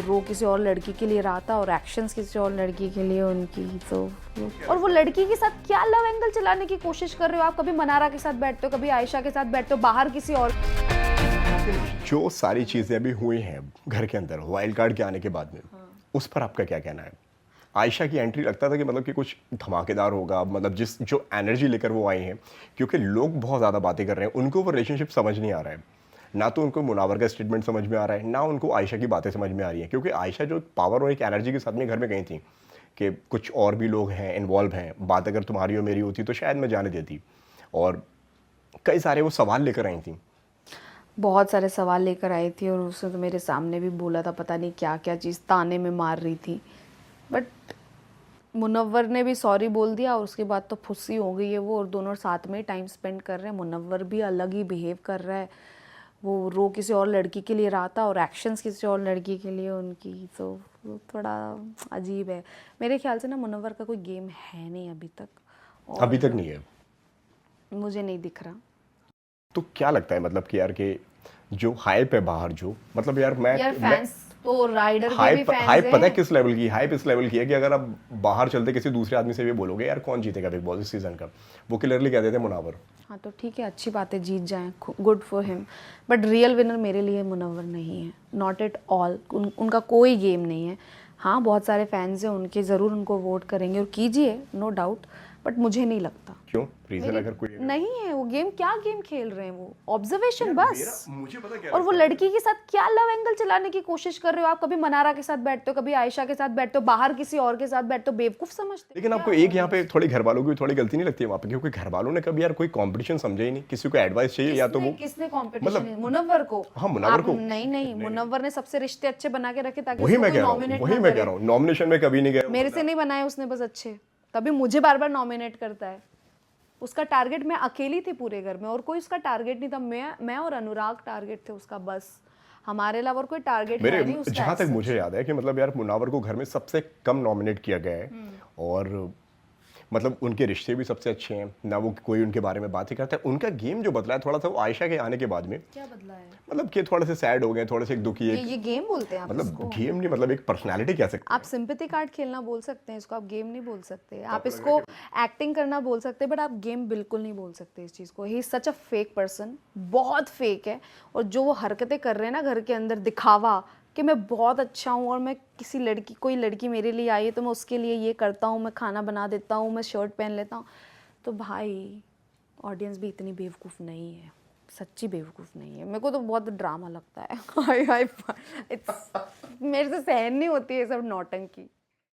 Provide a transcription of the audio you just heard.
रो किसी और लड़की के लिए रहा था और एक्शंस किसी और लड़की के लिए उनकी, तो और वो लड़की के साथ क्या लव एंगल चलाने की कोशिश कर रहे हो आप? कभी मनारा के साथ बैठते हो, कभी आयशा के साथ बैठते हो, बाहर किसी और। जो सारी चीजें अभी हुई हैं घर के अंदर वाइल्ड कार्ड के आने के बाद में, उस पर आपका क्या कहना है? आयशा की एंट्री लगता था कि मतलब कि कुछ धमाकेदार होगा, मतलब जिस जो एनर्जी लेकर वो आई हैं, क्योंकि लोग बहुत ज़्यादा बातें कर रहे हैं, उनको वो रिलेशनशिप समझ नहीं आ रहा है। ना तो उनको मुनावर का स्टेटमेंट समझ में आ रहा है, ना उनको आयशा की बातें समझ में आ रही हैं, क्योंकि आयशा जो पावर और एक एनर्जी के साथ में घर में गई थी कि कुछ और भी लोग हैं, इन्वॉल्व हैं, बात अगर तुम्हारी और मेरी होती तो शायद मैं जाने देती। और कई सारे वो सवाल लेकर आई थी। बहुत सारे सवाल लेकर आई थी और उसने तो मेरे सामने भी बोला था, पता नहीं क्या क्या चीज़ ताने में मार रही थी। बट मुनव्वर ने भी सॉरी बोल दिया और उसके बाद तो फुस्सी हो गई है वो, और दोनों साथ में ही टाइम स्पेंड कर रहे हैं। मुनव्वर भी अलग ही बिहेव कर रहा है, वो रो किसी और लड़की के लिए रहा था और एक्शंस किसी और लड़की के लिए उनकी, तो वो थोड़ा अजीब है। मेरे ख्याल से ना मुनव्वर का कोई गेम है नहीं अभी तक, और अभी तक नहीं है। मुझे नहीं दिख रहा। तो क्या लगता है मतलब कि यार के जो हाइप है बाहर, जो मतलब यार यार फैंस तो राइडर के भी हाइप फैंस हाइप पता है हैं। किस लेवल की? हाइप इस लेवल की है कि अगर आप बाहर चलते किसी दूसरे आदमी से भी बोलोगे यार कौन जीतेगा बिग बॉस इस सीजन का, वो क्लियरली कह देते हैं मुनावर। हाँ तो ठीक है, अच्छी बात है, जीत जाएं, good for him. But real winner मेरे लिए मुनव्वर नहीं है, नॉट एट ऑल। उनका कोई गेम नहीं है। हाँ बहुत सारे फैंस हैं उनके, ज़रूर उनको वोट करेंगे और कीजिए, नो डाउट, बट मुझे नहीं लगता। क्यों? रीजन अगर कोई नहीं है वो गेम, क्या गेम खेल रहे हैं वो? ऑब्जर्वेशन बस। मुझे पता क्या और वो लड़की के साथ क्या लव एंगल चलाने की कोशिश कर रहे हो आप? कभी मनारा के साथ बैठते हो, कभी आयशा के साथ बैठते हो, बाहर किसी और के साथ बैठते हो, बेवकूफ समझते हो? लेकिन आपको एक यहाँ पे थोड़ी घर वालों की थोड़ी गलती नहीं लगती है वहाँ पे? क्योंकि घर वालों ने कभी यार कोई कंपटीशन समझा ही नहीं, किसी को एडवाइस चाहिए या तो वो किसने कंपटीशन? मुनव्वर को? हाँ, मुनव्वर को। नहीं नहीं, मुनव्वर ने सबसे रिश्ते अच्छे बना के रखे ताकि वही उसको मैं कोई कह रहा हूँ, नॉमिनेट वही ना मैं कह करे। रहा हूँ, नॉमिनेशन में कभी नहीं गया। मेरे से नहीं बनाए उसने बस अच्छे, तभी मुझे बार बार नॉमिनेट करता है। उसका टारगेट मैं अकेली थी पूरे घर में, और कोई उसका टारगेट नहीं था। मैं और अनुराग टारगेट थे उसका बस, हमारे अलावा और कोई टारगेट मेरे है नहीं उसका। जहाँ तक मुझे याद है कि मतलब यार मुनावर को घर में सबसे कम नॉमिनेट किया गया है, और मतलब उनके रिश्ते भी सबसे अच्छे हैं, ना वो कोई उनके बारे में बात ही करता है। उनका गेम जो बदला है थोड़ा सा वो आयशा के आने के बाद में। क्या बदला है? मतलब कि थोड़े से सैड हो गए, थोड़े से दुखी, एक ये गेम बोलते हैं आप मतलब इसको? गेम नहीं, मतलब एक पर्सनालिटी कह सकते आप सिंपैथी कार्ड खेलना बोल सकते हैं इसको, आप गेम नहीं बोल सकते। आप इसको एक्टिंग करना बोल सकते हैं, बट आप गेम बिल्कुल नहीं बोल सकते इस चीज़ को। He is such a fake person, बहुत फेक है। और जो वो हरकतें कर रहे हैं ना घर के अंदर, दिखावा कि मैं बहुत अच्छा हूँ और मैं किसी लड़की, कोई लड़की मेरे लिए आई है तो मैं उसके लिए ये करता हूँ, मैं खाना बना देता हूँ, मैं शर्ट पहन लेता हूँ। तो भाई ऑडियंस भी इतनी बेवकूफ़ नहीं है, सच्ची बेवकूफ़ नहीं है। मेरे को तो बहुत ड्रामा लगता है। हाय हाय, मेरे से सहन नहीं होती है सब नौटंकी।